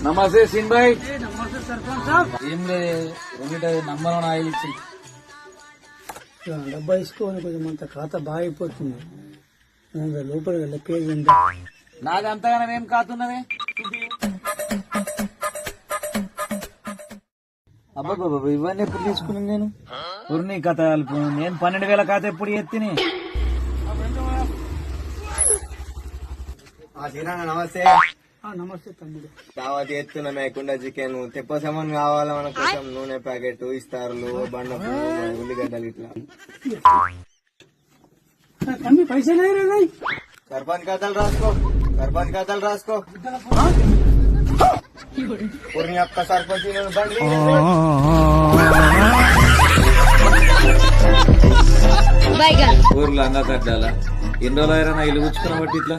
నమస్తే సింగ్ భాయ్. ఏం లేదు నంబర్ ఆయిల్ ఇచ్చి డబ్బా ఇసుకోని కొంచెం అంత ఖాతా బాగా అయిపోతుంది. లోపల లెక్కేజ్ ఉంది. నాది అంతగానం ఏం కాతున్నదే. అబ్బా ఇవన్నీ ఎప్పుడు తీసుకున్నాను నేను? నీ కథ నేను 12,000 ఖాతా ఎప్పుడు ఎత్తిని. నమస్తే. నమస్తే తమ్ముడు. దావత్ ఎత్తున్నా మేకుండా చికెన్ తెప్పసమన్ కావాలా మన కోసం నూనె ప్యాకెట్ ఇస్తారులు బండ ఉల్లిగడ్డలు ఇట్లా తమ్మి పైసలు సర్పంచ్ ఖాతాలు రాసుకో పూర్ణి అక్క సర్పంచ్ బండి ఊర్లో అంగా కట్టాలా. ఎన్ని రోజులు అయినా ఇల్లు కూర్చుకున్న బట్టి ఇట్లా